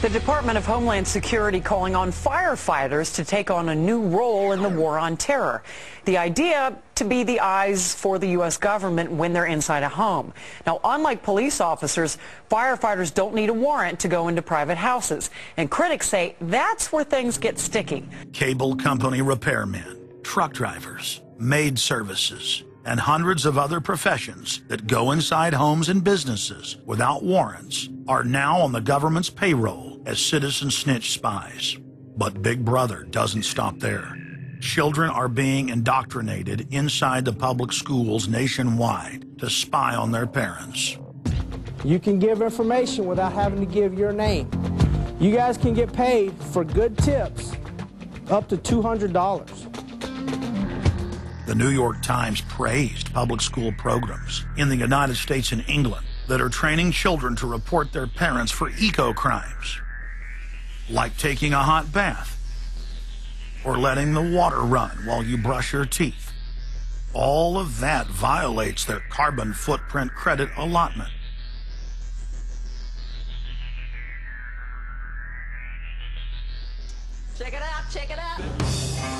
The Department of Homeland Security calling on firefighters to take on a new role in the war on terror. The idea to be the eyes for the U.S. government when they're inside a home. Now, unlike police officers, firefighters don't need a warrant to go into private houses. And critics say that's where things get sticky. Cable company repairmen, truck drivers, maid services, and hundreds of other professions that go inside homes and businesses without warrants are now on the government's payroll as citizen snitch spies. But Big Brother doesn't stop there. Children are being indoctrinated inside the public schools nationwide to spy on their parents. You can give information without having to give your name. You guys can get paid for good tips up to $200. The New York Times praised public school programs in the United States and England that are training children to report their parents for eco-crimes, like taking a hot bath or letting the water run while you brush your teeth. All of that violates their carbon footprint credit allotment. Check it out, check it out.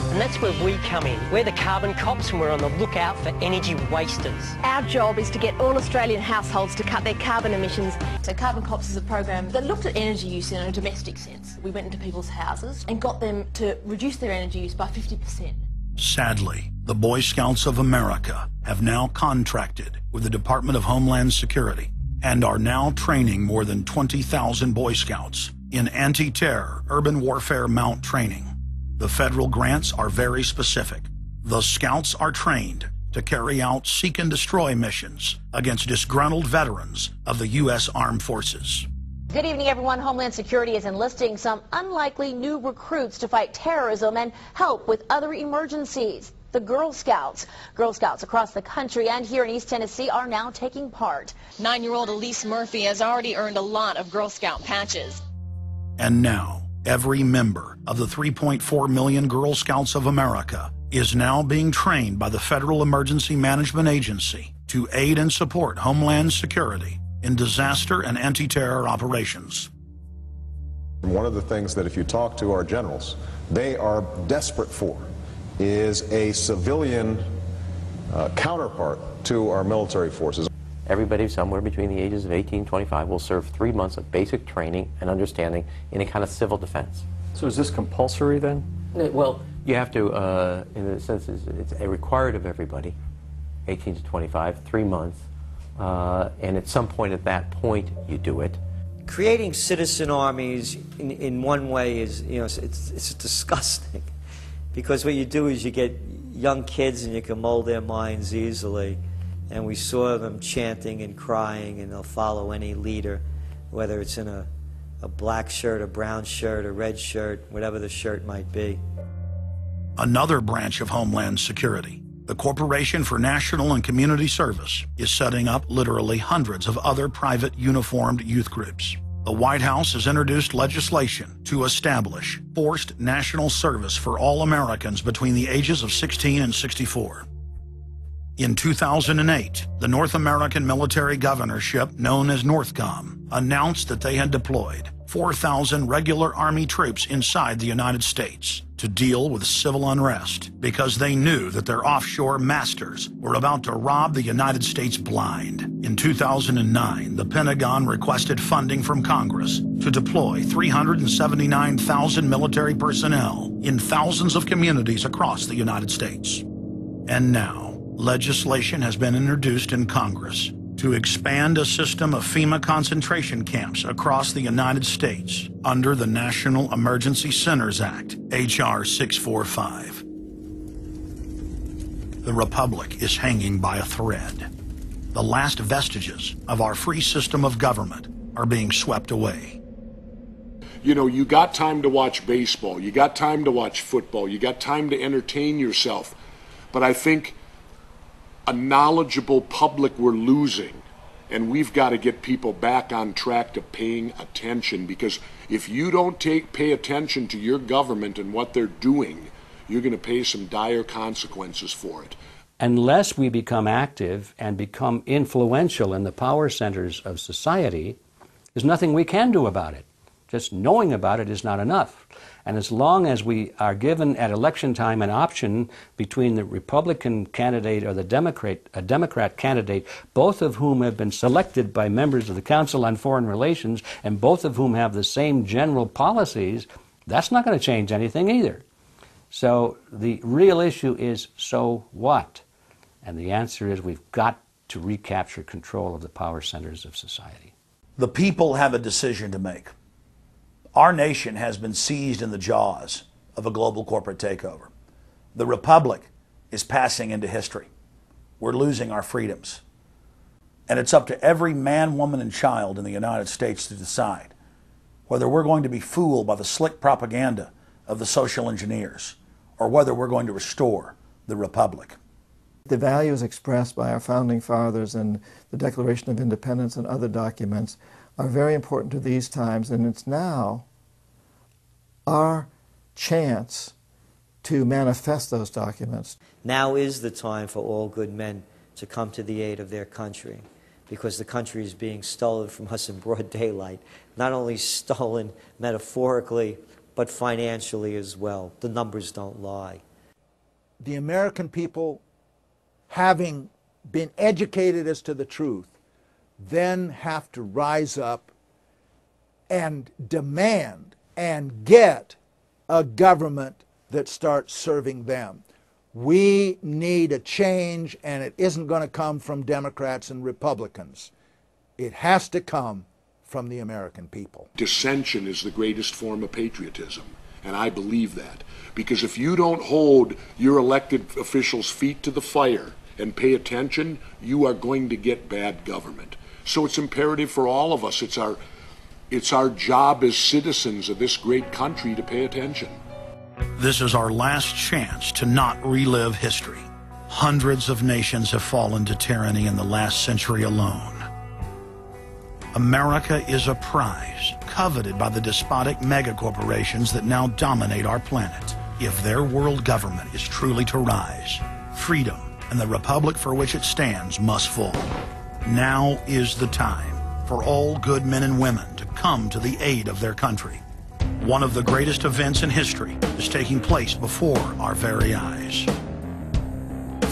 And that's where we come in. We're the carbon cops and we're on the lookout for energy wasters. Our job is to get all Australian households to cut their carbon emissions. So Carbon Cops is a program that looked at energy use in a domestic sense. We went into people's houses and got them to reduce their energy use by 50%. Sadly, the Boy Scouts of America have now contracted with the Department of Homeland Security and are now training more than 20,000 Boy Scouts in anti-terror urban warfare mount training. The federal grants are very specific. The Scouts are trained to carry out seek and destroy missions against disgruntled veterans of the U.S. Armed Forces. Good evening, everyone. Homeland Security is enlisting some unlikely new recruits to fight terrorism and help with other emergencies. The Girl Scouts. Girl Scouts across the country and here in East Tennessee are now taking part. 9-year-old Elise Murphy has already earned a lot of Girl Scout patches. And now, every member of the 3.4 million Girl Scouts of America is now being trained by the Federal Emergency Management Agency to aid and support Homeland Security in disaster and anti-terror operations. One of the things that if you talk to our generals, they are desperate for is a civilian counterpart to our military forces. Everybody somewhere between the ages of 18 and 25 will serve 3 months of basic training and understanding in a kind of civil defense. So is this compulsory then? Well, you have to, in a sense, it's required of everybody, 18 to 25, 3 months, and at some point at that point you do it. Creating citizen armies in one way is, you know, it's disgusting, because what you do is you get young kids and you can mold their minds easily. And we saw them chanting and crying, and they'll follow any leader, whether it's in a black shirt, a brown shirt, a red shirt, whatever the shirt might be. Another branch of Homeland Security, the Corporation for National and Community Service, is setting up literally hundreds of other private uniformed youth groups. The White House has introduced legislation to establish forced national service for all Americans between the ages of 16 and 64. In 2008, the North American Military Governorship, known as NORTHCOM, announced that they had deployed 4,000 regular Army troops inside the United States to deal with civil unrest because they knew that their offshore masters were about to rob the United States blind. In 2009, the Pentagon requested funding from Congress to deploy 379,000 military personnel in thousands of communities across the United States. And now, legislation has been introduced in Congress to expand a system of FEMA concentration camps across the United States under the National Emergency Centers Act, H.R. 645. The Republic is hanging by a thread. The last vestiges of our free system of government are being swept away. You know, you got time to watch baseball, you got time to watch football, you got time to entertain yourself, but I think a knowledgeable public we're losing, and we've got to get people back on track to paying attention, because if you don't pay attention to your government and what they're doing, you're going to pay some dire consequences for it. Unless we become active and become influential in the power centers of society, there's nothing we can do about it. Just knowing about it is not enough. And as long as we are given at election time an option between the Republican candidate or the Democrat candidate, both of whom have been selected by members of the Council on Foreign Relations and both of whom have the same general policies, that's not going to change anything either. So the real issue is, so what? And the answer is we've got to recapture control of the power centers of society. The people have a decision to make. Our nation has been seized in the jaws of a global corporate takeover. The republic is passing into history. We're losing our freedoms. And it's up to every man, woman, and child in the United States to decide whether we're going to be fooled by the slick propaganda of the social engineers or whether we're going to restore the republic. The values expressed by our founding fathers in the Declaration of Independence and other documents are very important to these times, and it's now our chance to manifest those documents. Now is the time for all good men to come to the aid of their country, because the country is being stolen from us in broad daylight. Not only stolen metaphorically, but financially as well. The numbers don't lie. The American people, having been educated as to the truth, then have to rise up and demand and get a government that starts serving them. We need a change, and it isn't going to come from Democrats and Republicans. It has to come from the American people. Dissension is the greatest form of patriotism, and I believe that. Because if you don't hold your elected officials' feet to the fire and pay attention, you are going to get bad government. So it's imperative for all of us. It's our job as citizens of this great country to pay attention. This is our last chance to not relive history. Hundreds of nations have fallen to tyranny in the last century alone. America is a prize coveted by the despotic megacorporations that now dominate our planet. If their world government is truly to rise, freedom and the republic for which it stands must fall. Now is the time for all good men and women to come to the aid of their country. One of the greatest events in history is taking place before our very eyes.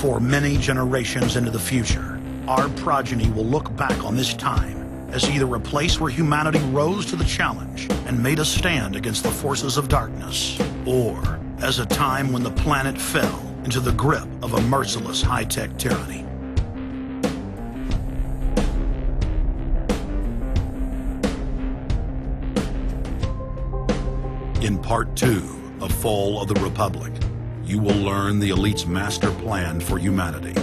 For many generations into the future, our progeny will look back on this time as either a place where humanity rose to the challenge and made a stand against the forces of darkness, or as a time when the planet fell into the grip of a merciless high-tech tyranny. In Part 2 of Fall of the Republic, you will learn the elite's master plan for humanity.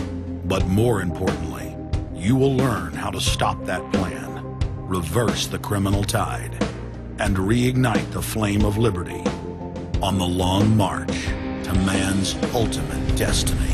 But more importantly, you will learn how to stop that plan, reverse the criminal tide, and reignite the flame of liberty on the long march to man's ultimate destiny.